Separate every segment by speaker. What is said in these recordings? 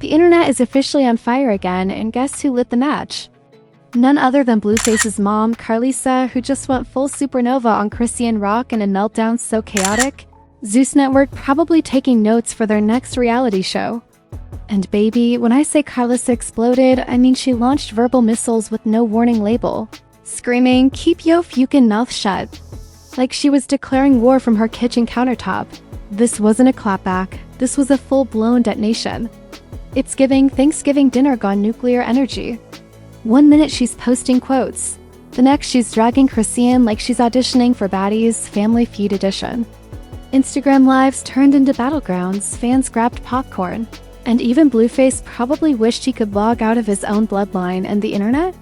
Speaker 1: The internet is officially on fire again, and guess who lit the match? None other than Blueface's mom, Karlissa, who just went full supernova on Chrisean Rock in a meltdown so chaotic, Zeus Network probably taking notes for their next reality show. And baby, when I say Karlissa exploded, I mean she launched verbal missiles with no warning label, screaming, "Keep yo fucking mouth shut," like she was declaring war from her kitchen countertop. This wasn't a clapback, this was a full-blown detonation. It's giving Thanksgiving dinner gone nuclear energy. 1 minute she's posting quotes, the next she's dragging Chrisean like she's auditioning for Baddies Family Feud edition. Instagram lives turned into battlegrounds, fans grabbed popcorn, and even Blueface probably wished he could log out of his own bloodline. And the internet?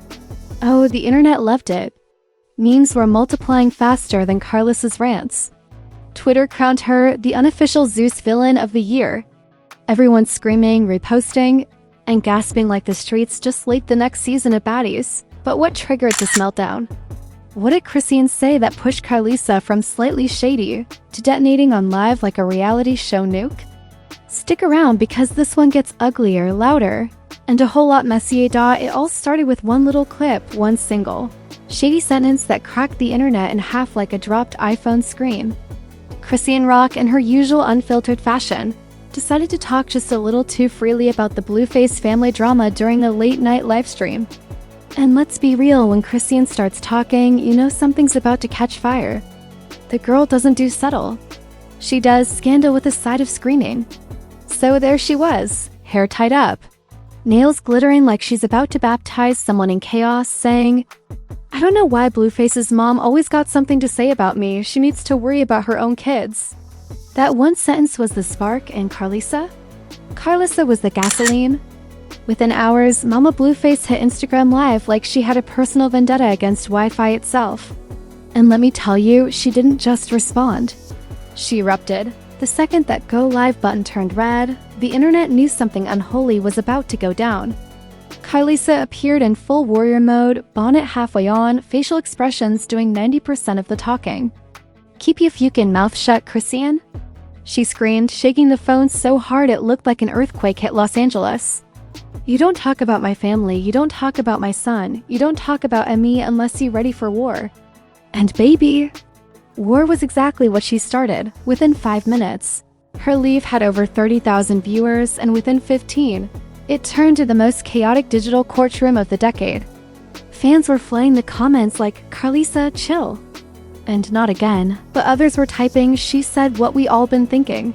Speaker 1: Oh, the internet loved it. Memes were multiplying faster than Karlissa's rants. Twitter crowned her the unofficial Zeus villain of the year. Everyone screaming, reposting, and gasping like the streets just leaked the next season of Baddies. But what triggered this meltdown? What did Chrisean say that pushed Karlissa from slightly shady to detonating on live like a reality show nuke? Stick around because this one gets uglier, louder, and a whole lot messier. It all started with one little clip, one single shady sentence that cracked the internet in half like a dropped iPhone screen. Chrisean Rock, in her usual unfiltered fashion, decided to talk just a little too freely about the Blueface family drama during a late-night livestream. And let's be real, when Chrisean starts talking, you know something's about to catch fire. The girl doesn't do subtle. She does scandal with a side of screaming. So there she was, hair tied up, nails glittering like she's about to baptize someone in chaos, saying, "I don't know why Blueface's mom always got something to say about me. She needs to worry about her own kids." That one sentence was the spark, and Karlissa? Karlissa was the gasoline. Within hours, Mama Blueface hit Instagram Live like she had a personal vendetta against Wi-Fi itself. And let me tell you, she didn't just respond. She erupted. The second that Go Live button turned red, the internet knew something unholy was about to go down. Karlissa appeared in full warrior mode, bonnet halfway on, facial expressions doing 90% of the talking. "Keep your fucking mouth shut, Chrisean," she screamed, shaking the phone so hard it looked like an earthquake hit Los Angeles. "You don't talk about my family, you don't talk about my son, you don't talk about me unless you're ready for war." And baby, war was exactly what she started. Within 5 minutes, her live had over 30,000 viewers, and within 15, it turned to the most chaotic digital courtroom of the decade. Fans were flooding the comments like, "Karlissa, chill." And not again, but others were typing, "She said what we all been thinking."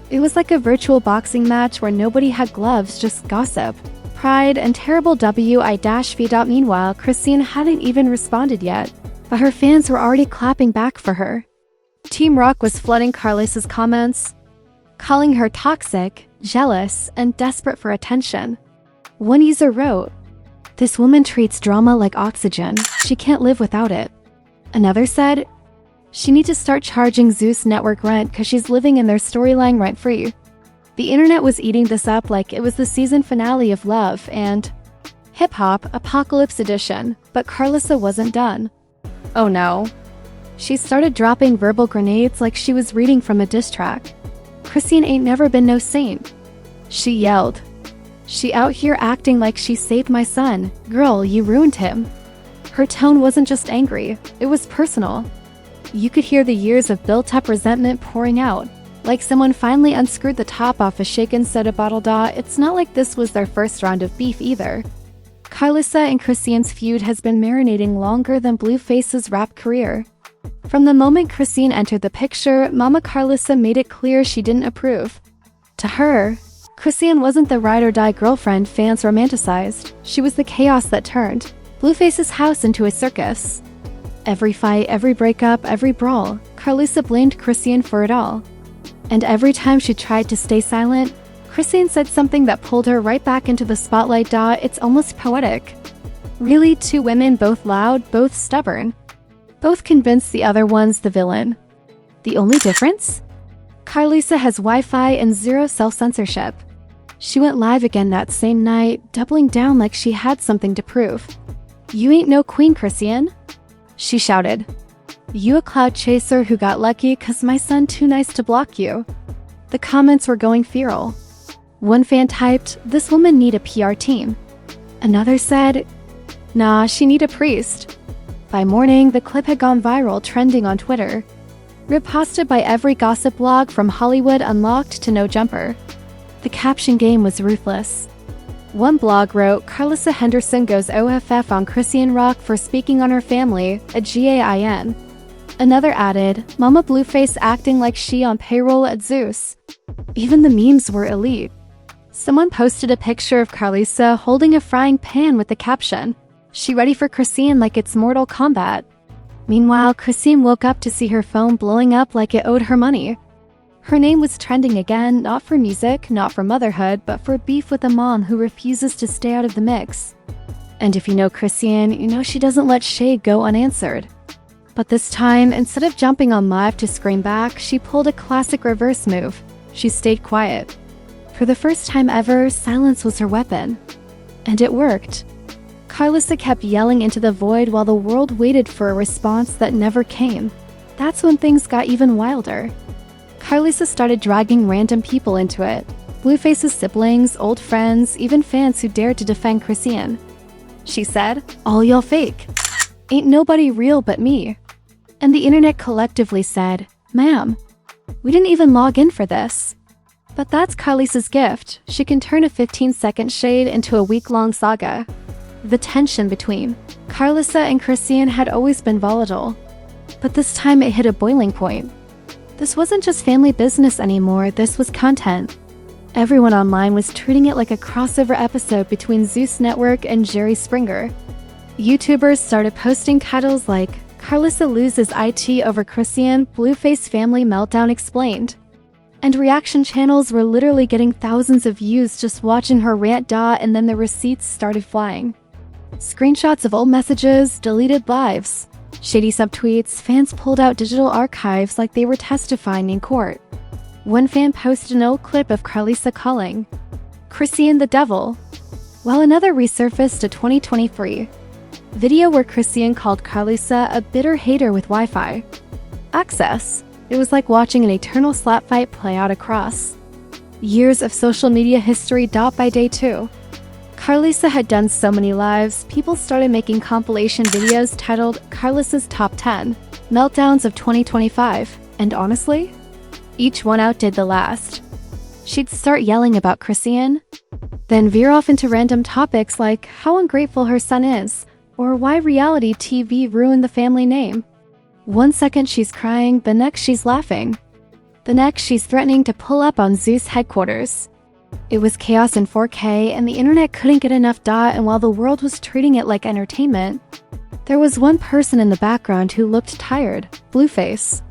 Speaker 1: It was like a virtual boxing match where nobody had gloves, just gossip, pride, and terrible WI-feed. Meanwhile, Chrisean hadn't even responded yet, but her fans were already clapping back for her. Team Rock was flooding Karlissa's comments, calling her toxic, jealous, and desperate for attention. One user wrote, "This woman treats drama like oxygen. She can't live without it." Another said, "She needs to start charging Zeus Network rent because she's living in their storyline rent-free." The internet was eating this up like it was the season finale of Love and Hip Hop Apocalypse Edition, but Karlissa wasn't done. Oh no. She started dropping verbal grenades like she was reading from a diss track. Chrisean ain't never been no saint. She yelled, "She out here acting like she saved my son. Girl, you ruined him." Her tone wasn't just angry, it was personal. You could hear the years of built-up resentment pouring out, like someone finally unscrewed the top off a shaken soda bottle. It's not like this was their first round of beef either. Karlissa and Chrisean's feud has been marinating longer than Blueface's rap career. From the moment Chrisean entered the picture, Mama Karlissa made it clear she didn't approve. To her, Chrisean wasn't the ride-or-die girlfriend fans romanticized. She was the chaos that turned Blueface's house into a circus. Every fight, every breakup, every brawl, Karlissa blamed Chrisean for it all. And every time she tried to stay silent, Chrisean said something that pulled her right back into the spotlight. It's almost poetic. Really, two women, both loud, both stubborn, both convinced the other one's the villain. The only difference? Karlissa has Wi-Fi and zero self-censorship. She went live again that same night, doubling down like she had something to prove. "You ain't no queen, Chrisean," she shouted. "You a cloud chaser who got lucky 'cause my son too nice to block you." The comments were going feral. One fan typed, "This woman need a PR team." Another said, "Nah, she need a priest." By morning, the clip had gone viral, trending on Twitter. Reposted by every gossip blog from Hollywood Unlocked to No Jumper. The caption game was ruthless. One blog wrote, "Karlissa Henderson goes OFF on Chrisean Rock for speaking on her family, a GAIN." Another added, "Mama Blueface acting like she on payroll at Zeus." Even the memes were elite. Someone posted a picture of Karlissa holding a frying pan with the caption, "She ready for Chrisean like it's Mortal Kombat." Meanwhile, Chrisean woke up to see her phone blowing up like it owed her money. Her name was trending again, not for music, not for motherhood, but for beef with a mom who refuses to stay out of the mix. And if you know Chrisean, you know she doesn't let shade go unanswered. But this time, instead of jumping on live to scream back, she pulled a classic reverse move. She stayed quiet. For the first time ever, silence was her weapon. And it worked. Karlissa kept yelling into the void while the world waited for a response that never came. That's when things got even wilder. Karlissa started dragging random people into it. Blueface's siblings, old friends, even fans who dared to defend Chrisean. She said, "All y'all fake. Ain't nobody real but me." And the internet collectively said, "Ma'am, we didn't even log in for this." But that's Karlissa's gift. She can turn a 15-second shade into a week-long saga. The tension between Karlissa and Chrisean had always been volatile. But this time it hit a boiling point. This wasn't just family business anymore, this was content. Everyone online was treating it like a crossover episode between Zeus Network and Jerry Springer. YouTubers started posting titles like, "Karlissa loses IT over Chrisean, Blueface family meltdown explained." And reaction channels were literally getting thousands of views just watching her rant, and then the receipts started flying. Screenshots of old messages, deleted lives, shady subtweets, fans pulled out digital archives like they were testifying in court. One fan posted an old clip of Karlissa calling Chrisean the devil, while another resurfaced a 2023 video where Chrisean called Karlissa a bitter hater with Wi-Fi access. It was like watching an eternal slap fight play out across years of social media history. By day 2, Karlissa had done so many lives, people started making compilation videos titled Karlissa's Top 10 Meltdowns of 2025, and honestly, each one outdid the last. She'd start yelling about Chrisean, then veer off into random topics like how ungrateful her son is, or why reality TV ruined the family name. One second she's crying, the next she's laughing. The next she's threatening to pull up on Zeus headquarters. It was chaos in 4K, and the internet couldn't get enough. And while the world was treating it like entertainment, there was one person in the background who looked tired, Blueface.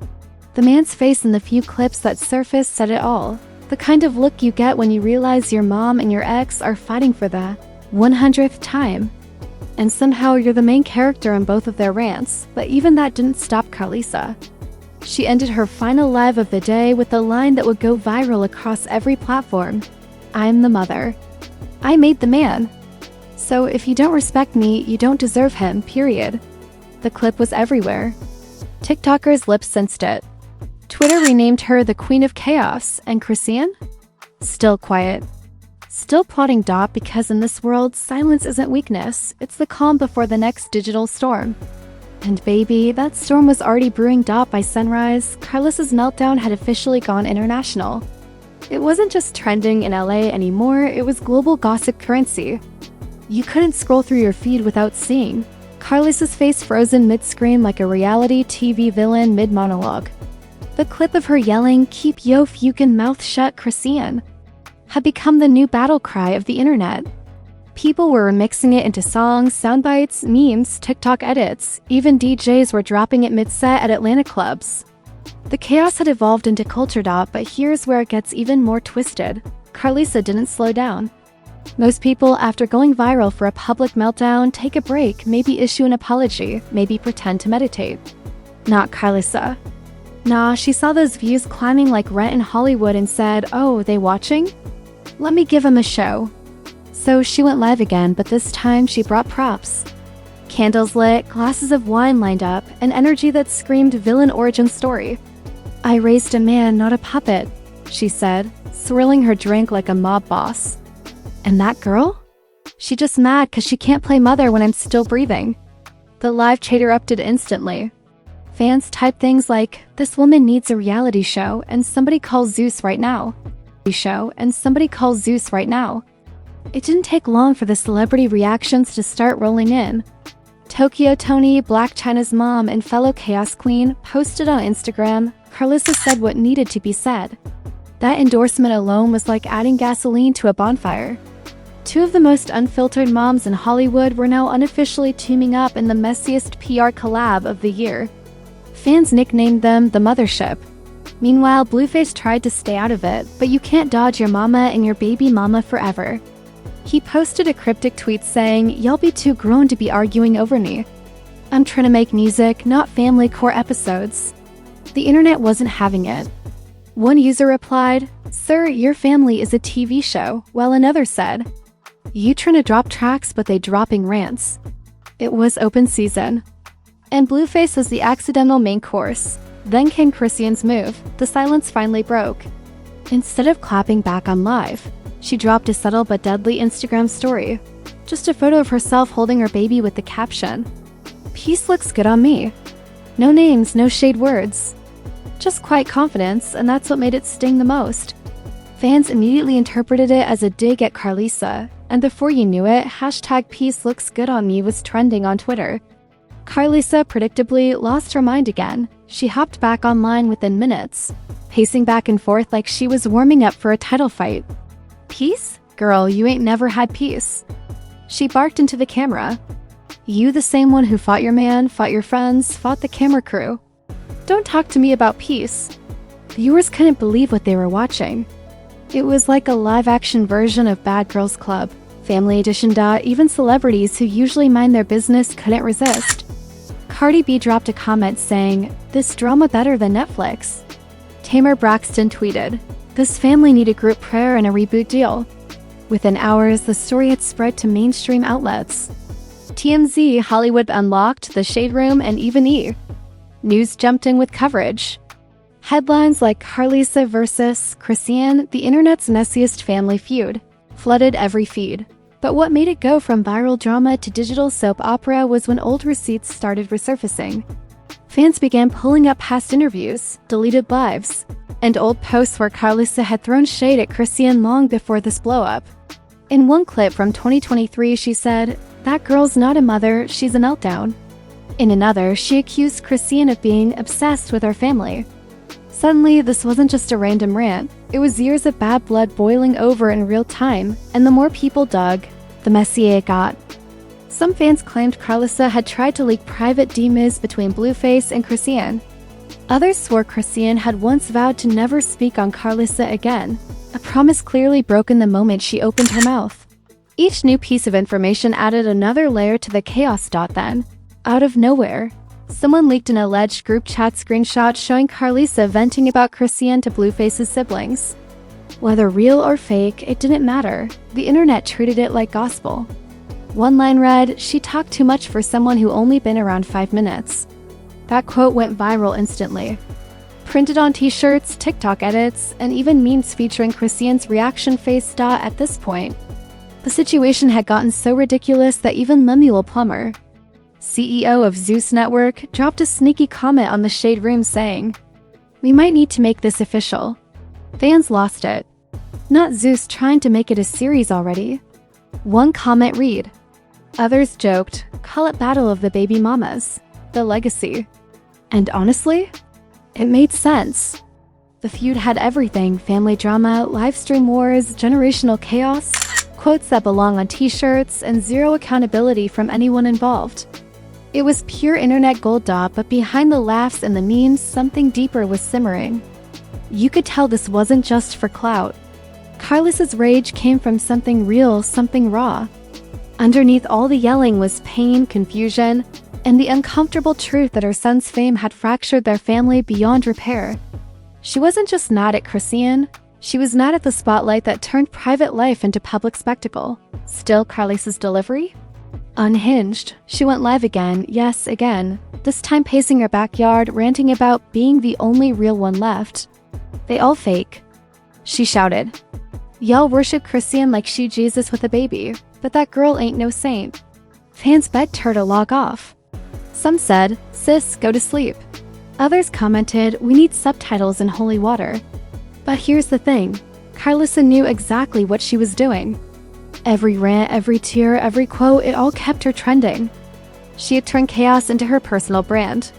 Speaker 1: The man's face in the few clips that surfaced said it all. The kind of look you get when you realize your mom and your ex are fighting for the 100th time. And somehow you're the main character in both of their rants, but even that didn't stop Karlissa. She ended her final live of the day with a line that would go viral across every platform. "I'm the mother. I made the man. So if you don't respect me, you don't deserve him, period." The clip was everywhere. TikTokers lip-synced it. Twitter renamed her the Queen of Chaos, and Chrisean? Still quiet. Still plotting because in this world, silence isn't weakness, it's the calm before the next digital storm. And baby, that storm was already brewing. By sunrise, Karlissa's meltdown had officially gone international. It wasn't just trending in LA anymore, it was global gossip currency. You couldn't scroll through your feed without seeing Karlissa's face frozen mid-scream like a reality TV villain mid-monologue. The clip of her yelling, "Keep yo fucking mouth shut, Chrisean," had become the new battle cry of the internet. People were remixing it into songs, soundbites, memes, TikTok edits. Even DJs were dropping it mid-set at Atlanta clubs. The chaos had evolved into culture. But here's where it gets even more twisted. Karlissa didn't slow down. Most people, after going viral for a public meltdown, take a break, maybe issue an apology, maybe pretend to meditate. Not Karlissa. Nah, she saw those views climbing like rent in Hollywood and said, "Oh, they watching? Let me give them a show." So she went live again, but this time she brought props. Candles lit, glasses of wine lined up, an energy that screamed villain origin story. "I raised a man, not a puppet." she said, swirling her drink like a mob boss. And that girl? She just mad 'cause she can't play mother when I'm still breathing. The live chat erupted instantly. Fans typed things like, "This woman needs a reality show and somebody call Zeus right now." It didn't take long for the celebrity reactions to start rolling in. Tokyo Tony, Black China's mom, and fellow Chaos Queen posted on Instagram, "Karlissa said what needed to be said." That endorsement alone was like adding gasoline to a bonfire. Two of the most unfiltered moms in Hollywood were now unofficially teaming up in the messiest PR collab of the year. Fans nicknamed them the Mothership. Meanwhile, Blueface tried to stay out of it, but you can't dodge your mama and your baby mama forever. He posted a cryptic tweet saying, "Y'all be too grown to be arguing over me. I'm trying to make music, not family core episodes." The internet wasn't having it. One user replied, "Sir, your family is a TV show," while another said, "You trying to drop tracks but they dropping rants." It was open season. And Blueface was the accidental main course. Then came Chrisean's move. The silence finally broke. Instead of clapping back on live, she dropped a subtle but deadly Instagram story. Just a photo of herself holding her baby with the caption, "Peace looks good on me." No names, no shade words. Just quiet confidence, and that's what made it sting the most. Fans immediately interpreted it as a dig at Karlissa, and before you knew it, #peace looks good on me was trending on Twitter. Karlissa predictably lost her mind again. She hopped back online within minutes, pacing back and forth like she was warming up for a title fight. "Peace? Girl, you ain't never had peace." She barked into the camera. "You the same one who fought your man, fought your friends, fought the camera crew. Don't talk to me about peace." Viewers couldn't believe what they were watching. It was like a live-action version of Bad Girls Club, Family Edition. Even celebrities who usually mind their business couldn't resist. Cardi B dropped a comment saying, "This drama better than Netflix." Tamar Braxton tweeted, "This family need a group prayer and a reboot deal." Within hours, the story had spread to mainstream outlets. TMZ, Hollywood Unlocked, The Shade Room, and even E! News jumped in with coverage. Headlines like Karlissa vs. Chrisean, the internet's messiest family feud, flooded every feed. But what made it go from viral drama to digital soap opera was when old receipts started resurfacing. Fans began pulling up past interviews, deleted lives, and old posts where Karlissa had thrown shade at Chrisean long before this blow-up. In one clip from 2023, she said, "That girl's not a mother, she's a meltdown." In another, she accused Chrisean of being obsessed with her family. Suddenly, this wasn't just a random rant. It was years of bad blood boiling over in real time, and the more people dug, the messier it got. Some fans claimed Karlissa had tried to leak private DMs between Blueface and Chrisean. Others swore Chrisean had once vowed to never speak on Karlissa again, a promise clearly broken the moment she opened her mouth. Each new piece of information added another layer to the chaos. Then, out of nowhere, someone leaked an alleged group chat screenshot showing Karlissa venting about Chrisean to Blueface's siblings. Whether real or fake, it didn't matter. The internet treated it like gospel. One line read, "She talked too much for someone who only been around 5 minutes." That quote went viral instantly. Printed on t-shirts, TikTok edits, and even memes featuring Chrisean's reaction face. At this point, the situation had gotten so ridiculous that even Lemuel Plummer, CEO of Zeus Network, dropped a sneaky comment on the Shade Room saying, "We might need to make this official." Fans lost it. Not Zeus trying to make it a series already. One comment read. Others joked, "Call it Battle of the Baby Mamas, the legacy." And honestly, it made sense. The feud had everything: family drama, live stream wars, generational chaos, quotes that belong on t-shirts, and zero accountability from anyone involved. It was pure internet gold. But behind the laughs and the memes, something deeper was simmering. You could tell this wasn't just for clout. Karlissa's rage came from something real, something raw. Underneath all the yelling was pain, confusion, and the uncomfortable truth that her son's fame had fractured their family beyond repair. She wasn't just mad at Chrisean, she was mad at the spotlight that turned private life into public spectacle. Still, Karlissa's delivery? Unhinged. She went live again, yes, again, this time pacing her backyard, ranting about being the only real one left. They all fake. She shouted. Y'all worship Chrisean like she Jesus with a baby, but that girl ain't no saint. Fans begged her to log off. Some said, sis, go to sleep. Others commented, we need subtitles and holy water. But here's the thing, Karlissa knew exactly what she was doing. Every rant, every tear, every quote, it all kept her trending. She had turned chaos into her personal brand.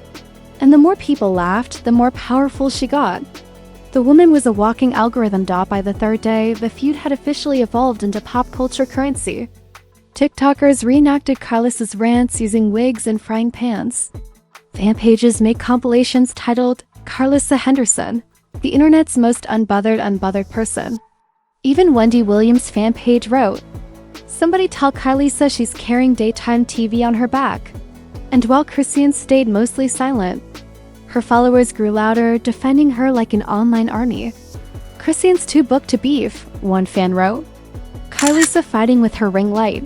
Speaker 1: And the more people laughed, the more powerful she got. The woman was a walking algorithm dot. By the third day, the feud had officially evolved into pop culture currency. TikTokers reenacted Karlissa's rants using wigs and frying pans. Fan pages made compilations titled Karlissa Henderson, the internet's most unbothered person. Even Wendy Williams' fan page wrote, somebody tell Karlissa she's carrying daytime TV on her back. And while Chrisean stayed mostly silent, her followers grew louder, defending her like an online army. Chrisean's too booked to beef, one fan wrote. Karlissa fighting with her ring light.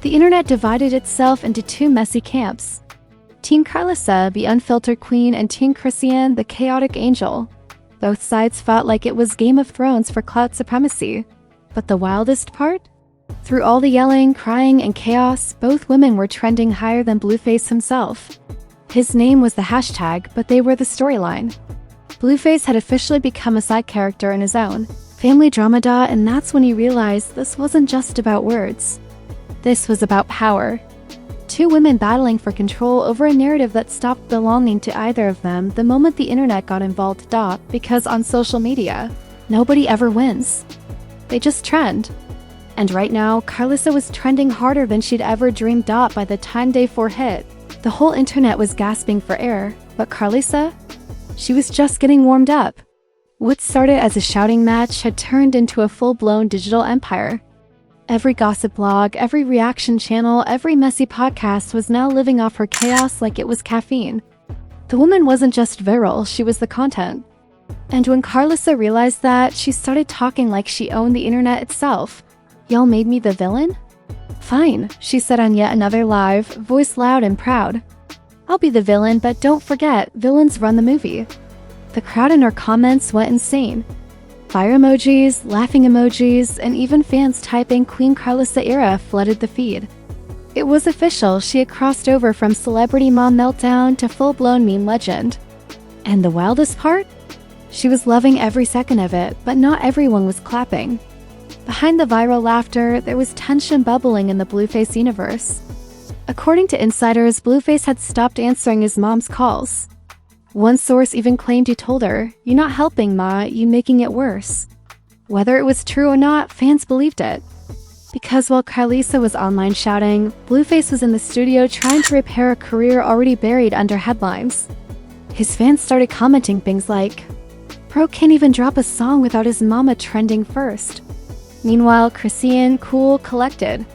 Speaker 1: The internet divided itself into two messy camps. Team Karlissa, the unfiltered queen, and Team Chrisean, the chaotic angel. Both sides fought like it was Game of Thrones for clout supremacy. But the wildest part? Through all the yelling, crying, and chaos, both women were trending higher than Blueface himself. His name was the hashtag, but they were the storyline. Blueface had officially become a side character in his own, family drama dot, and that's when he realized this wasn't just about words. This was about power. Two women battling for control over a narrative that stopped belonging to either of them the moment the internet got involved dot, because on social media, nobody ever wins. They just trend. And right now, Karlissa was trending harder than she'd ever dreamed dot by the time day 4 hit. The whole internet was gasping for air, but Karlissa? She was just getting warmed up. What started as a shouting match had turned into a full-blown digital empire. Every gossip blog, every reaction channel, every messy podcast was now living off her chaos like it was caffeine. The woman wasn't just viral, she was the content. And when Karlissa realized that, she started talking like she owned the internet itself. Y'all made me the villain? Fine, she said on yet another live, voice loud and proud. I'll be the villain, but don't forget, villains run the movie. The crowd in her comments went insane. Fire emojis, laughing emojis, and even fans typing Queen Karlissa era flooded the feed. It was official, she had crossed over from celebrity mom meltdown to full-blown meme legend. And the wildest part? She was loving every second of it, but not everyone was clapping. Behind the viral laughter, there was tension bubbling in the Blueface universe. According to insiders, Blueface had stopped answering his mom's calls. One source even claimed he told her, "You're not helping, Ma, you're making it worse." Whether it was true or not, fans believed it. Because while Karlissa was online shouting, Blueface was in the studio trying to repair a career already buried under headlines. His fans started commenting things like, "Bro can't even drop a song without his mama trending first." Meanwhile, Chrisean, cool, collected,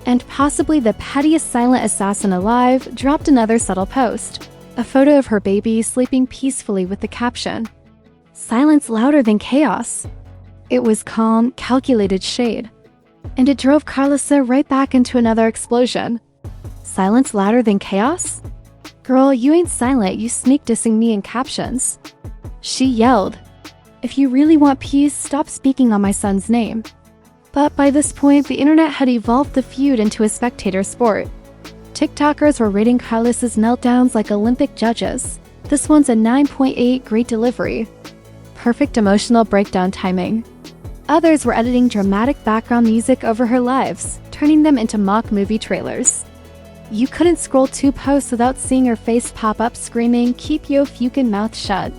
Speaker 1: and possibly the pettiest silent assassin alive, dropped another subtle post. A photo of her baby sleeping peacefully with the caption, "Silence louder than chaos." It was calm, calculated shade. And it drove Karlissa right back into another explosion. Silence louder than chaos? Girl, you ain't silent, you sneak dissing me in captions. She yelled, "If you really want peace, stop speaking on my son's name." But by this point, the internet had evolved the feud into a spectator sport. TikTokers were rating Karlissa's meltdowns like Olympic judges. This one's a 9.8, great delivery. Perfect emotional breakdown timing. Others were editing dramatic background music over her lives, turning them into mock movie trailers. You couldn't scroll 2 posts without seeing her face pop up screaming, "Keep yo fucking mouth shut,"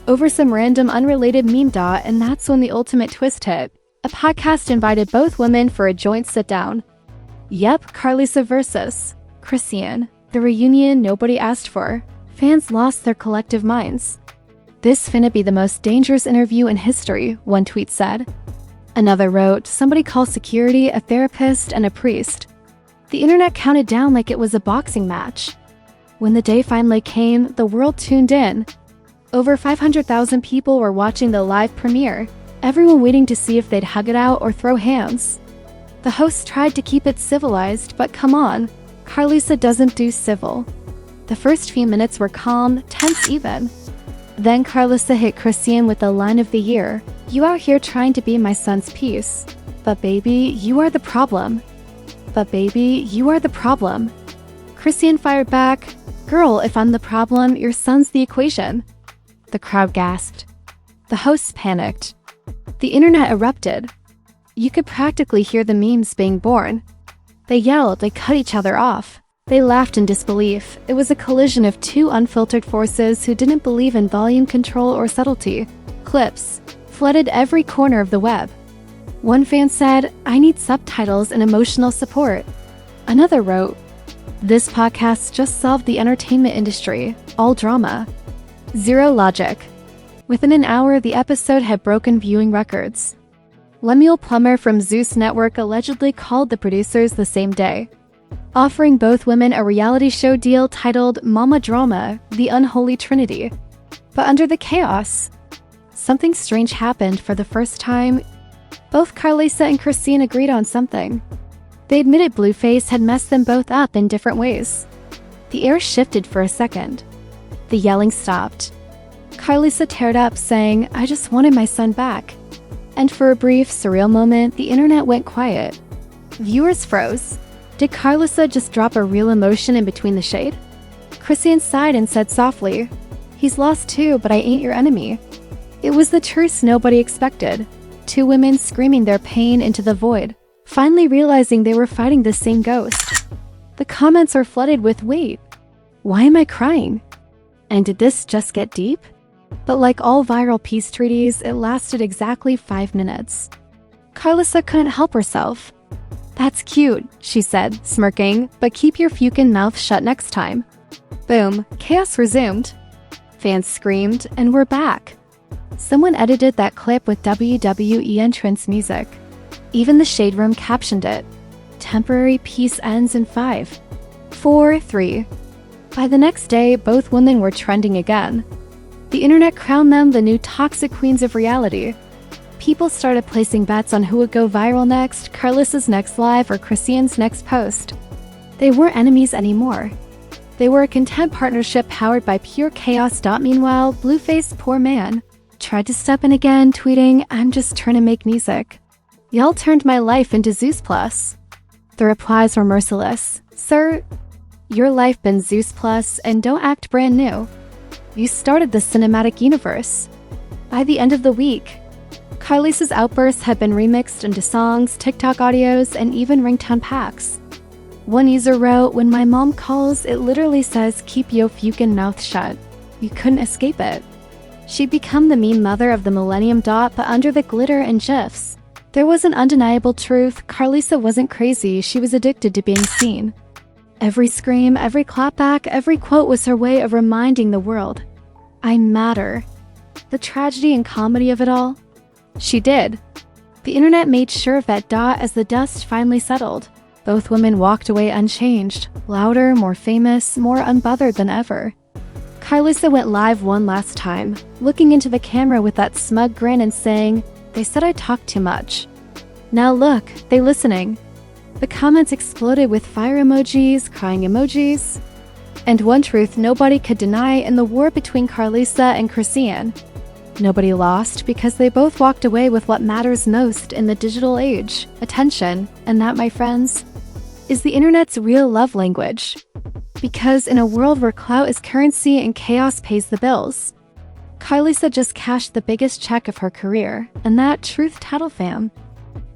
Speaker 1: over some random unrelated meme dot, and that's when the ultimate twist hit. A podcast invited both women for a joint sit-down. Yep, Karlissa versus Chrisean, the reunion nobody asked for. Fans lost their collective minds. "This finna be the most dangerous interview in history," one tweet said. Another wrote, "Somebody call security, a therapist, and a priest." The internet counted down like it was a boxing match. When the day finally came, the world tuned in. Over 500,000 people were watching the live premiere, everyone waiting to see if they'd hug it out or throw hands. The hosts tried to keep it civilized, but come on, Karlissa doesn't do civil. The first few minutes were calm, tense even. Then Karlissa hit Chrisean with the line of the year, You out here trying to be my son's peace. But baby, you are the problem. But baby, you are the problem. Chrisean fired back, girl, if I'm the problem, your son's the equation. The crowd gasped. The hosts panicked. The internet erupted. You could practically hear the memes being born. They yelled, they cut each other off. They laughed in disbelief. It was a collision of two unfiltered forces who didn't believe in volume control or subtlety. Clips flooded every corner of the web. One fan said, I need subtitles and emotional support. Another wrote, this podcast just solved the entertainment industry. All drama. Zero logic. Within an hour, the episode had broken viewing records. Lemuel Plummer from Zeus Network allegedly called the producers the same day, offering both women a reality show deal titled Mama Drama, The Unholy Trinity. But under the chaos, something strange happened for the first time. Both Karlissa and Chrisean agreed on something. They admitted Blueface had messed them both up in different ways. The air shifted for a second. The yelling stopped. Karlissa teared up, saying, I just wanted my son back. And for a brief, surreal moment, the internet went quiet. Viewers froze. Did Karlissa just drop a real emotion in between the shade? Chrisean sighed and said softly, he's lost too, but I ain't your enemy. It was the truth nobody expected. Two women screaming their pain into the void, finally realizing they were fighting the same ghost. The comments are flooded with, wait, why am I crying? And did this just get deep? But like all viral peace treaties, it lasted exactly 5 minutes. Karlissa couldn't help herself. That's cute, she said, smirking, but keep your fucking mouth shut next time. Boom, chaos resumed. Fans screamed, and we're back. Someone edited that clip with WWE entrance music. Even the Shade Room captioned it. Temporary peace ends in 5, 4, 3. By the next day, both women were trending again. The internet crowned them the new toxic queens of reality. People started placing bets on who would go viral next, Karlissa's next live or Chrisean's next post. They weren't enemies anymore. They were a content partnership powered by pure chaos. Meanwhile, Blueface, poor man, tried to step in again, tweeting, I'm just trying to make music. Y'all turned my life into Zeus Plus. The replies were merciless. Sir, your life been Zeus Plus and don't act brand new. You started the cinematic universe. By the end of the week, Karlissa's outbursts had been remixed into songs, TikTok audios, and even ringtone packs. One user wrote, when my mom calls, it literally says, keep yo fucking mouth shut. You couldn't escape it. She'd become the meme mother of the millennium. But under the glitter and gifs, there was an undeniable truth. Karlissa wasn't crazy, she was addicted to being seen. Every scream, every clapback, every quote was her way of reminding the world, I matter. The tragedy and comedy of it all? She did. The internet made sure of that. As the dust finally settled, both women walked away unchanged, louder, more famous, more unbothered than ever. Karlissa went live one last time, looking into the camera with that smug grin and saying, they said I talked too much. Now look, they listening. The comments exploded with fire emojis, crying emojis. And one truth nobody could deny in the war between Karlissa and Chrisean. Nobody lost because they both walked away with what matters most in the digital age, attention, and that, my friends, is the internet's real love language. Because in a world where clout is currency and chaos pays the bills, Karlissa just cashed the biggest check of her career, and that, truth tattle fam,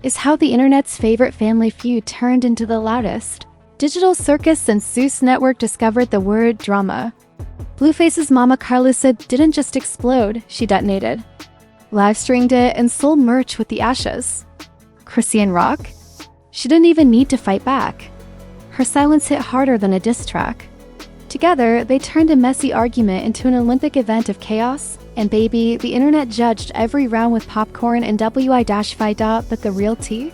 Speaker 1: is how the internet's favorite family feud turned into the loudest digital circus since Zeus Network discovered the word drama. Blueface's mama Karlissa didn't just explode, she detonated. Live-streamed it and sold merch with the ashes. Chrisean Rock? She didn't even need to fight back. Her silence hit harder than a diss track. Together, they turned a messy argument into an Olympic event of chaos, and baby, the internet judged every round with popcorn and WI-Fi. But the real tea?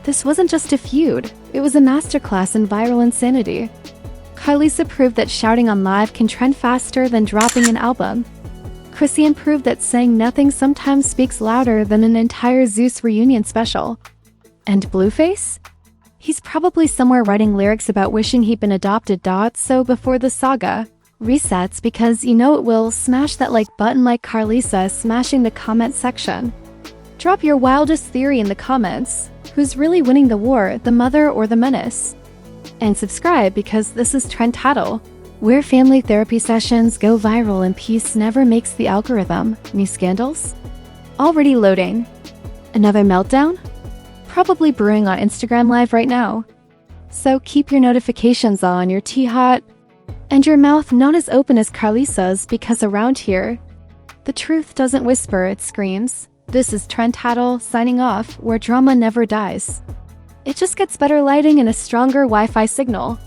Speaker 1: This wasn't just a feud, it was a masterclass in viral insanity. Karlissa proved that shouting on live can trend faster than dropping an album. Chrisean proved that saying nothing sometimes speaks louder than an entire Zeus reunion special. And Blueface? He's probably somewhere writing lyrics about wishing he'd been adopted. So before the saga resets, because you know it will, smash that like button like Karlissa smashing the comment section. Drop your wildest theory in the comments. Who's really winning the war, the mother or the menace? And subscribe because this is Trend Tattle, where family therapy sessions go viral and peace never makes the algorithm. New scandals? Already loading. Another meltdown? Probably brewing on Instagram Live right now. So keep your notifications on, your tea hot, and your mouth not as open as Karlissa's, because around here, the truth doesn't whisper, it screams. This is Trend Tattle signing off, where drama never dies. It just gets better lighting and a stronger Wi-Fi signal.